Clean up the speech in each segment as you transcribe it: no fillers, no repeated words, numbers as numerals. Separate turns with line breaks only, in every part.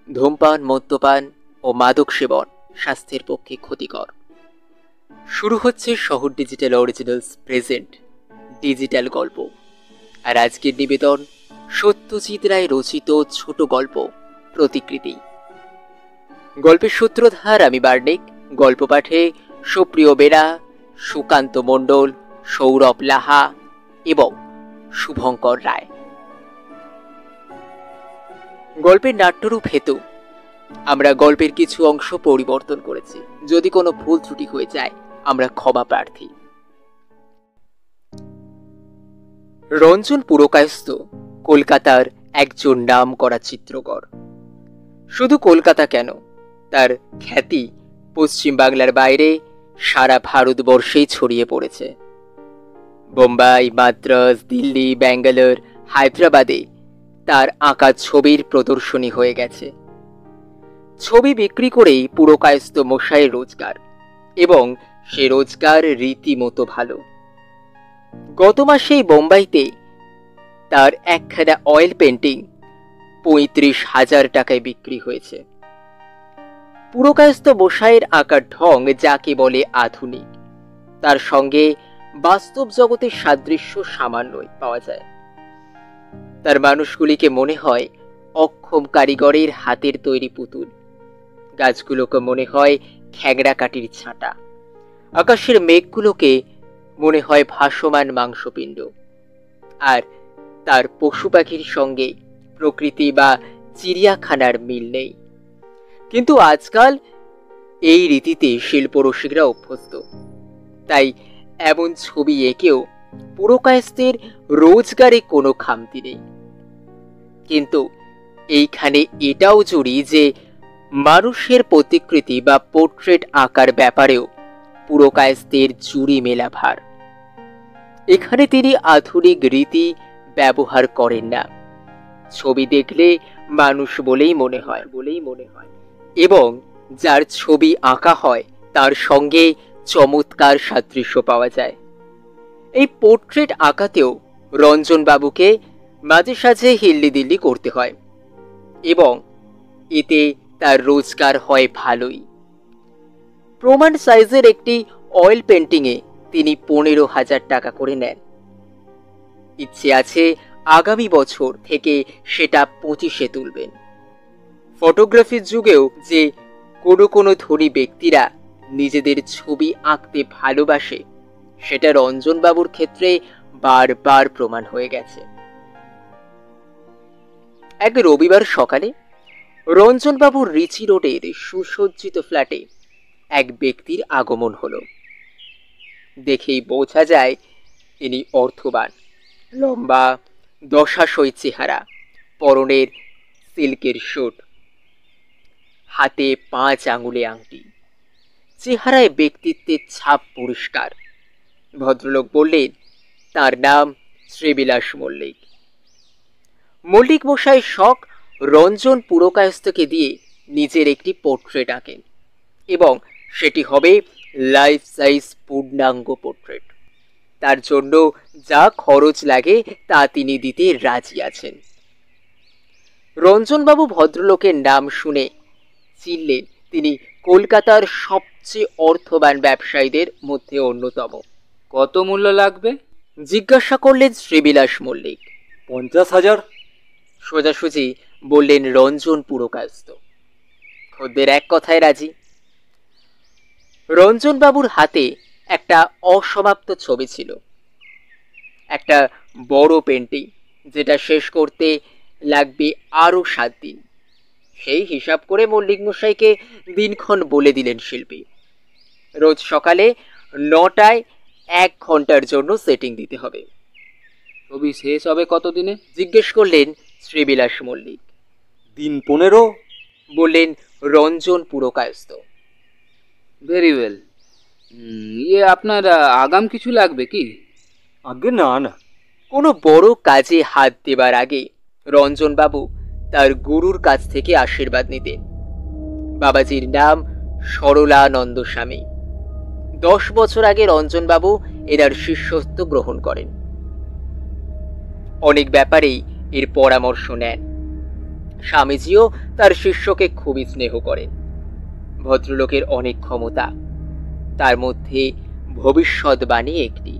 ধূমপান, মদ্যপান ও মাদক সেবন স্বাস্থ্যের পক্ষে ক্ষতিকর। শুরু হচ্ছে শহর ডিজিটাল অরিজিনালস প্রেজেন্ট ডিজিটাল গল্প। আর আজকের নিবেদন সত্যজিৎ রায় রচিত ছোট গল্প প্রতিকৃতি। গল্পের সূত্রধার আমি বার্নিক। গল্প পাঠে সুপ্রিয় বেরা, সুকান্ত মণ্ডল, সৌরভ লাহা এবং শুভঙ্কর রায়। গল্পের নাট্যরূপ হেতু আমরা গল্পের কিছু অংশ পরিবর্তন করেছি। যদি কোনো ভুল ত্রুটি হয়ে যায় আমরা ক্ষমা প্রার্থী। রঞ্জন পুরকায়স্থ কলকাতার একজন নাম করা চিত্রকর। শুধু কলকাতা কেন, তার খ্যাতি পশ্চিম বাংলার বাইরে সারা ভারতবর্ষেই ছড়িয়ে পড়েছে। বোম্বাই, মাদ্রাজ, দিল্লি, ব্যাঙ্গালোর, হায়দ্রাবাদে তার আঁকা ছবির প্রদর্শনী হয়ে গেছে। ছবি বিক্রি করেই পুরকায়স্থ মশাইয়ের রোজগার, এবং সে রোজগার রীতিমতো ভালো। গত মাসেই বোম্বাইতে তার একখানা অয়েল পেন্টিং ৩৫,০০০ টাকায় বিক্রি হয়েছে। পুরকায়স্থ মশাইয়ের আঁকার ঢং যাকে বলে আধুনিক, তার সঙ্গে বাস্তব জগতের সাদৃশ্য সামান্যই পাওয়া যায়। তার মানুষগুলিকে মনে হয় অক্ষম কারিগরের হাতের তৈরি পুতুল, গাছগুলোকে মনে হয় খ্যাংড়া কাঠির ছাঁটা, আকাশের মেঘগুলোকে মনে হয় ভাসমান মাংসপিণ্ড। আর তার পশু পাখির সঙ্গে প্রকৃতি বা চিড়িয়াখানার মিল নেই। কিন্তু আজকাল এই রীতিতে শিল্পরসিকরা অভ্যস্ত, তাই এমন ছবি এঁকেও পুরকায়স্থের রোজগারে কোনো খামতি নেই। কিন্তু এইখানে এটাও জুড়ি যে মানুষের প্রতিকৃতি বা পোর্ট্রেট আঁকার ব্যাপারেও পুরকায়স্থের জুড়ি মেলা ভার। এখানে তিনি আধুনিক রীতি ব্যবহার করেন না। ছবি দেখলে মানুষ বলেই মনে হয় এবং যার ছবি আঁকা হয় তার সঙ্গে চমৎকার সাদৃশ্য পাওয়া যায়। এই পোর্ট্রেট আঁকাতেও রঞ্জনবাবুকে মাঝে সাঝে হিল্লি দিল্লি করতে হয়, এবং এতে তার রোজগার হয় ভালোই। প্রমাণ সাইজের একটি অয়েল পেন্টিংয়ে তিনি ১৫,০০০ টাকা করে নেন। ইচ্ছে আছে আগামী বছর থেকে সেটা ২৫-এ তুলবেন। ফটোগ্রাফির যুগেও যে কোনো ধনী ব্যক্তিরা নিজেদের ছবি আঁকতে ভালোবাসে, সেটা রঞ্জনবাবুর ক্ষেত্রে বারবার প্রমাণ হয়ে গেছে। এক রবিবার সকালে রঞ্জনবাবুর রিচি রোডের সুসজ্জিত ফ্ল্যাটে এক ব্যক্তির আগমন হলো। দেখেই বোঝা যায় ইনি অর্থবান। লম্বা, দশাশয় চেহারা, পরনের সিল্কের স্যুট, হাতে ৫ আঙুলে আংটি, চেহারায় ব্যক্তিত্বের ছাপ পরিষ্কার। ভদ্রলোক বললেন তার নাম শ্রীবিলাস মল্লিক। মল্লিক মশাই শখ রঞ্জন পুরকায়স্থকে দিয়ে নিজের একটি পোর্ট্রেট আঁকেন, এবং সেটি হবে লাইফ সাইজ পূর্ণাঙ্গ পোর্ট্রেট। তার জন্য যা খরচ লাগে তা তিনি দিতে রাজি আছেন। রঞ্জনবাবু ভদ্রলোকের নাম শুনে চিনলেন তিনি কলকাতার সবচেয়ে অর্থবান ব্যবসায়ীদের মধ্যে অন্যতম।
কত মূল্য লাগবে
জিজ্ঞাসা করলেন শ্রীবিলাস মল্লিক।
৫০,০০০।
সোজাসুজি বললেন রঞ্জন পুরকায়স্থ। খদ্দের এক কথায় রাজি। রঞ্জনবাবুর হাতে একটা অসমাপ্ত ছবি ছিল, একটা বড় পেন্টিং, যেটা শেষ করতে লাগবে আরো ৭ দিন। সেই হিসাব করে মল্লিক মশাইকে দিনক্ষণ বলে দিলেন শিল্পী। রোজ সকালে ৯টায় ১ ঘন্টার জন্য সেটিং দিতে হবে।
ছবি শেষ হবে কতদিনে
জিজ্ঞেস করলেন শ্রীবিলাস মল্লিক।
দিন ১৫।
বললেন রঞ্জন পুরকায়স্থ।
Very well. আপনার আগাম কিছু লাগবে কি?
আগে না না।
কোনো বড় কাজে হাত দেবার আগে রঞ্জনবাবু তার গুরুর কাছ থেকে আশীর্বাদ নিতেন। বাবাজির নাম সরলানন্দ স্বামী। ১০ বছর আগে রঞ্জনবাবু এনার শিষ্যত্ব গ্রহণ করেন। অনেক ব্যাপারেই এর পরামর্শ নেন। স্বামীজিও তার শিষ্যকে খুবই স্নেহ করেন। ভদ্রলোকের অনেক ক্ষমতা, তার মধ্যে ভবিষ্যৎবাণী একটি।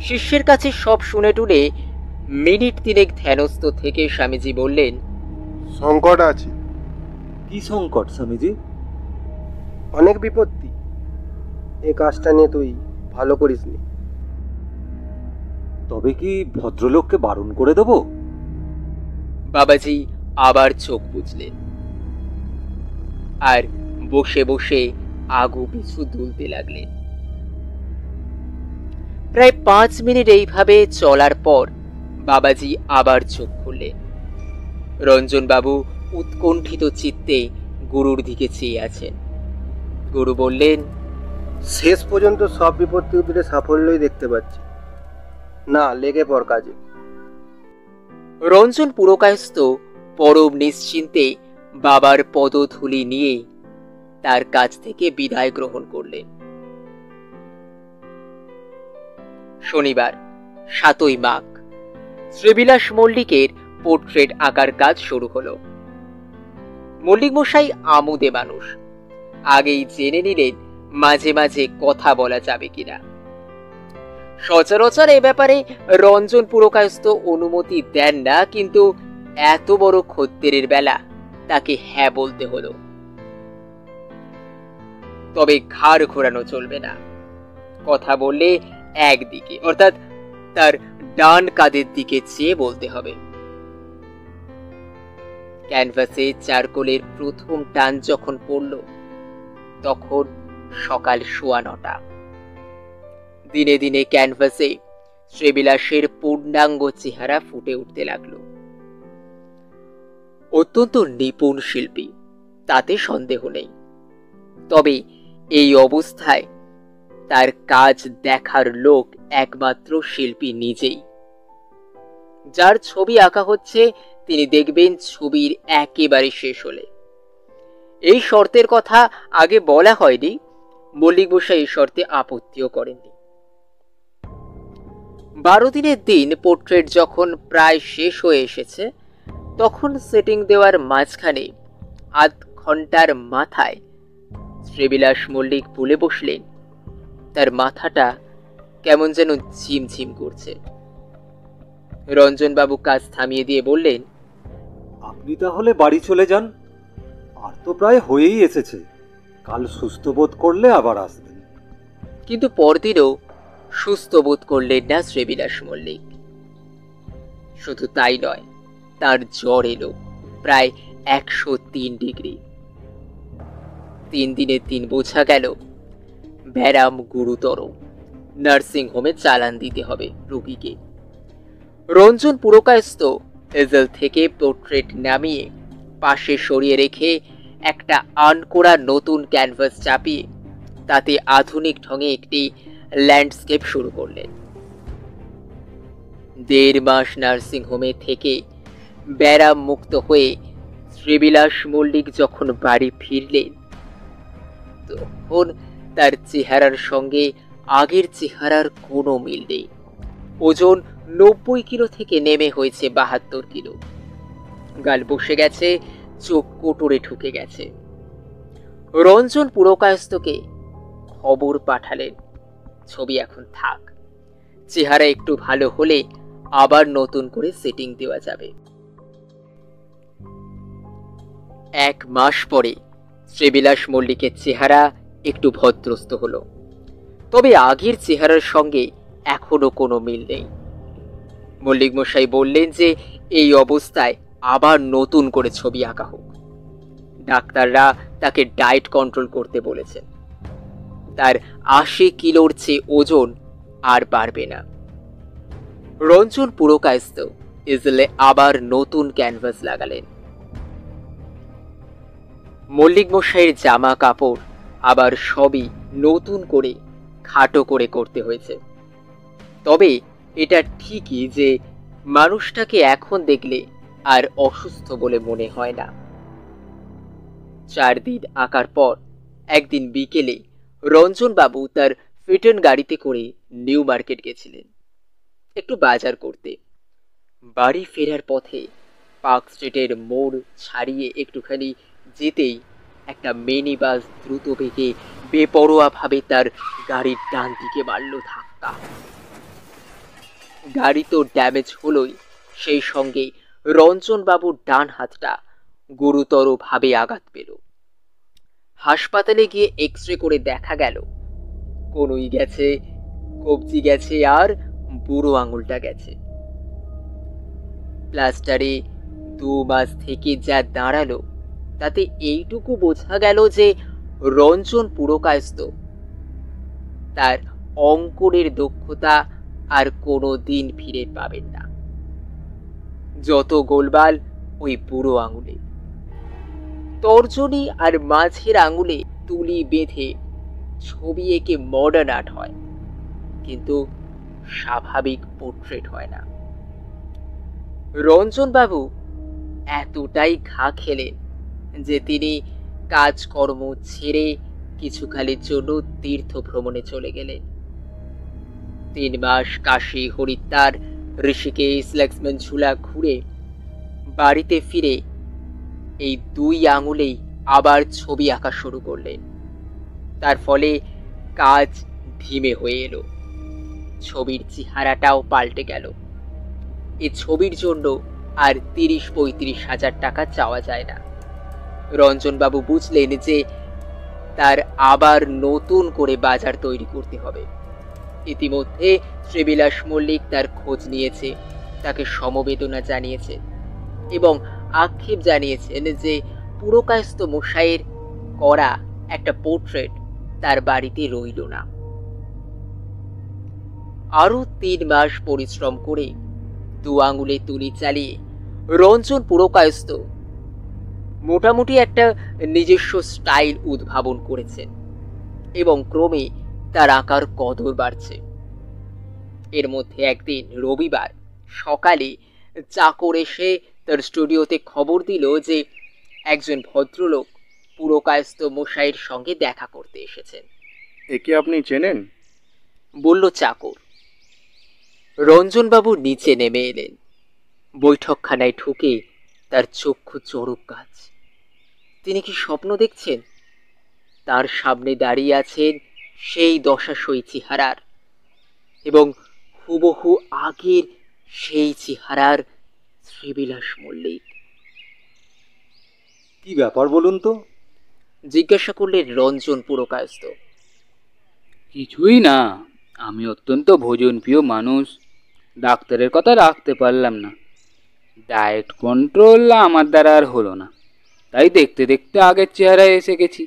শিষ্যের কাছে সব শুনে টুনে মিনিট তিনেক ধ্যানস্থ থেকে স্বামীজি বললেন,
সংকট আছে,
কি সংকট স্বামীজি?
অনেক বিপত্তি। এই কাজটা নিয়ে তুই ভালো করিসনি।
তবে কি ভদ্রলোককে বারণ করে দেব?
বাবাজি আবার চোখ বুঝলেন আর বসে বসে আগু পিছু দুলতে লাগলেন। প্রায় 5 মিনিট এইভাবে চলার পর বাবাজি আবার চোখ খুললেন। রঞ্জনবাবু উৎকণ্ঠিত চিত্তে গুরুর দিকে চেয়ে আছেন। গুরু বললেন,
শেষ পর্যন্ত সব বিপত্তি উপরে সাফল্যই দেখতে পাচ্ছি। না, লেগে পড় কাজে।
রঞ্জন পুরকায়স্থ পরম নিশ্চিন্তে বাবার পদধূলি নিয়ে তার কাছ থেকে বিদায় গ্রহণ করলেন। শনিবার 7ই মাঘ শ্রীবিলাস মল্লিকের পোর্ট্রেট আঁকার কাজ শুরু হলো। মল্লিক মশাই আমোদে মানুষ, আগেই জেনে নিলেন মাঝে মাঝে কথা বলা যাবে কিনা। সচরাচর এ ব্যাপারে রঞ্জন পুরকায়স্থ অনুমতি দেন না, কিন্তু এত বড় খদ্দেরের বেলা তাকে হ্যাঁ বলতে হলো। তবে ঘাড় ঘোরানো চলবে না। কথা বললে একদিকে, অর্থাৎ তার ডান কাঁধের দিকে চেয়ে বলতে হবে। ক্যানভাসে চারকোলের প্রথম টান যখন পড়ল তখন সকাল 9:15। দিনে দিনে ক্যানভাসে শ্রীবিলাসের পূর্ণাঙ্গ চেহারা ফুটে উঠতে লাগলো। অত্যন্ত নিপুণ শিল্পী, তাতে সন্দেহ নেই। তবে এই অবস্থায় তার কাজ দেখার লোক একমাত্র শিল্পী নিজেই। যার ছবি আঁকা হচ্ছে তিনি দেখবেন ছবির একেবারে শেষ হলে। এই শর্তের কথা আগে বলা হয়নি, মল্লিক মশাই এই শর্তে আপত্তিও করেননি। 12 দিনের দিন পোর্ট্রেট যখন প্রায় শেষ হয়ে এসেছে তখন সেটিং দেওয়ার মাঝখানে আধ ঘন্টার মাথায় শ্রীবিলাস মল্লিক বলে বসলেন তার মাথাটা কেমন যেন ঝিমঝিম করছে। রঞ্জনবাবু কাজ থামিয়ে দিয়ে বললেন,
আপনি তাহলে বাড়ি চলে যান, আর তো প্রায় হয়েই এসেছে। কাল সুস্থ বোধ করলে আবার আসবেন।
কিন্তু পরদিনও সুস্থ বোধ করলেন না শ্রীবিলাস মল্লিক। শুধু তাই নয়, তার জ্বর এলো প্রায় 103 ডিগ্রি। 3 দিনের দিন বোঝা গেল ব্যারাম গুরুতর, নার্সিং হোমে চালান দিতে হবে রোগীকে। রঞ্জন পুরকায়স্থ এজেল থেকে পোর্ট্রেট নামিয়ে পাশে সরিয়ে রেখে একটা আনকোড়া নতুন ক্যানভাস চাপিয়ে তাতে আধুনিক ঢঙে একটি ল্যান্ডস্কেপ শুরু করলেন। 1.5 মাস নার্সিং হোমে থেকে ব্যারাম মুক্ত হয়ে শ্রীবিলাস মল্লিক যখন বাড়ি ফিরলেন তখন তার চেহারার সঙ্গে আগের চেহারার কোনো মিল নেই। ওজন 90 কিলো থেকে নেমে হয়েছে 72 কিলো। গাল বসে গেছে, চোখ কোটরে ঢুকে গেছে। রঞ্জন পুরকায়স্থকে খবর পাঠালেন ছবি এখন থাক, চেহারা একটু ভালো হলে আবার নতুন করে সেটিং দেওয়া যাবে। 1 মাস পরে শ্রীবিলাস মল্লিকের চেহারা একটু ভদ্রস্ত হলো, তবে আগের চেহারার সঙ্গে এখনো কোনো মিল নেই। মল্লিক মশাই বললেন যে এই অবস্থায় আবার নতুন করে ছবি আঁকা হোক। ডাক্তাররা তাকে ডায়েট কন্ট্রোল করতে বলেছেন। তার 80 কিলোর চেয়ে ওজন আর বাড়বে না। রঞ্জন পুরকায়স্থ ইজলে আবার নতুন ক্যানভাস লাগালেন। মল্লিক মশাইয়ের জামা কাপড় আবার সবই নতুন করে খাটো করে করতে হয়েছে। তবে এটা ঠিকই যে মানুষটাকে এখন দেখলে আর অসুস্থ বলে মনে হয় না। 4 দিন আঁকার পর একদিন বিকেলে রঞ্জনবাবু তার ফিটন গাড়িতে করে নিউ মার্কেট গেছিলেন একটু বাজার করতে। বাড়ি ফেরার পথে পার্ক স্ট্রিটের মোড় ছাড়িয়ে একটুখানি যেতেই একটা মিনি বাস দ্রুত বেগে বেপরোয়াভাবে তার গাড়ির ডান দিকে মারল ধাক্কা। গাড়ি তো ড্যামেজ হলোই, সেই সঙ্গে রঞ্জনবাবুর ডান হাতটা গুরুতরভাবে আঘাত পেল। হাসপাতালে গিয়ে এক্সরে করে দেখা গেল কনুই গেছে, কবজি গেছে, আর বুড়ো আঙুলটা গেছে। প্লাস্টারে 2 মাস থেকে যা দাঁড়ালো তাতে এইটুকু বোঝা গেল যে রঞ্জন পুরকায়স্থ। তার অঙ্কনের দক্ষতা আর কোনো দিন ফিরে পাবেন না। যত গোলবাল ওই বুড়ো আঙুলে, তর্জনী আর মাঝের আঙুলে তুলি বেঁধে ছবি এঁকে মডার্ন আর্ট হয়, কিন্তু স্বাভাবিক পোর্ট্রেট হয় না। রঞ্জনবাবু এতটাই ঘা খেলেন যে তিনি কাজকর্ম ছেড়ে কিছুকালের জন্য তীর্থ ভ্রমণে চলে গেলেন। 3 মাস কাশী, হরিদ্বার, ঋষিকেশ, লক্ষ্মণ ঝুলা ঘুরে বাড়িতে ফিরে এই 2 আঙুলেই আবার ছবি আঁকা শুরু করলেন। তার ফলে কাজ ধিমে হয়ে এলো, ছবির চেহারাটাও পাল্টে গেল। এই ছবির জন্য আর 30-35 হাজার টাকা চাওয়া যায় না। রঞ্জনবাবু বুঝলেন যে তার আবার নতুন করে বাজার তৈরি করতে হবে। ইতিমধ্যে শ্রীবিলাস মল্লিক তার খোঁজ নিয়েছে, তাকে সমবেদনা জানিয়েছে এবং আক্ষেপ জানিয়েছেন যে পুরকায়স্থ মশাইয়ের করা একটা পোর্ট্রেট তার বাড়িতে রইল না। আরো 3 মাস পরিশ্রম করে 2 আঙুলে তুলি চালিয়ে রঞ্জন পুরকায়স্থ মোটামুটি একটা নিজস্ব স্টাইল উদ্ভাবন করেছেন এবং ক্রমে তার আঁকার কদর বাড়ছে। এর মধ্যে একদিন রবিবার সকালে চাকর এসে তার স্টুডিওতে খবর দিল যে একজন ভদ্রলোক পুরকায়স্থ মশাইয়ের সঙ্গে দেখা করতে এসেছেন।
একে আপনি চেনেন?
বলল চাকর। রঞ্জনবাবু নিচে নেমে এলেন। বৈঠকখানায় ঢুকে তার চক্ষু চড়ক গাছ। তিনি কি স্বপ্ন দেখছেন? তার সামনে দাঁড়িয়ে আছেন সেই দশাশই চেহারার এবং হুবহু আগের সেই চেহারার শ্রীবিলাস মল্লিক।
কি ব্যাপার বলুন তো?
জিজ্ঞাসা করলেন রঞ্জন পুরকায়স্থ।
কিছুই না, আমি অত্যন্ত ভোজনপ্রিয় মানুষ, ডাক্তারের কথা রাখতে পারলাম না। ডায়েট কন্ট্রোল আমার দ্বারা আর হলো না, তাই দেখতে দেখতে আগের চেহারায় এসে গেছি।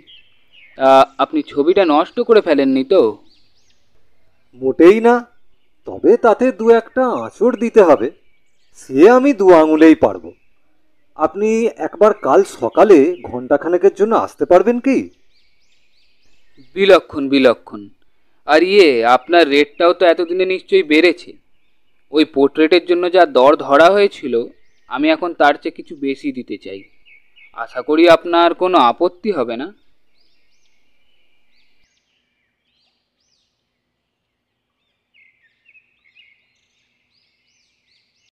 আপনি ছবিটা নষ্ট করে ফেলেননি তো?
মোটেই না, তবে তাতে 2-1টা আঁচড় দিতে হবে, সে আমি 2 আঙুলেই পারবো। আপনি একবার কাল সকালে ঘন্টাখানেকের জন্য আসতে পারবেন কি?
বিলক্ষণ বিলক্ষণ। আর আপনার রেটটাও তো এতদিনে নিশ্চয়ই বেড়েছে। ওই পোর্ট্রেটের জন্য যা দর ধরা হয়েছিল, আমি এখন তার চেয়ে কিছু বেশি দিতে চাই। আশা করি আপনার কোনো আপত্তি হবে না।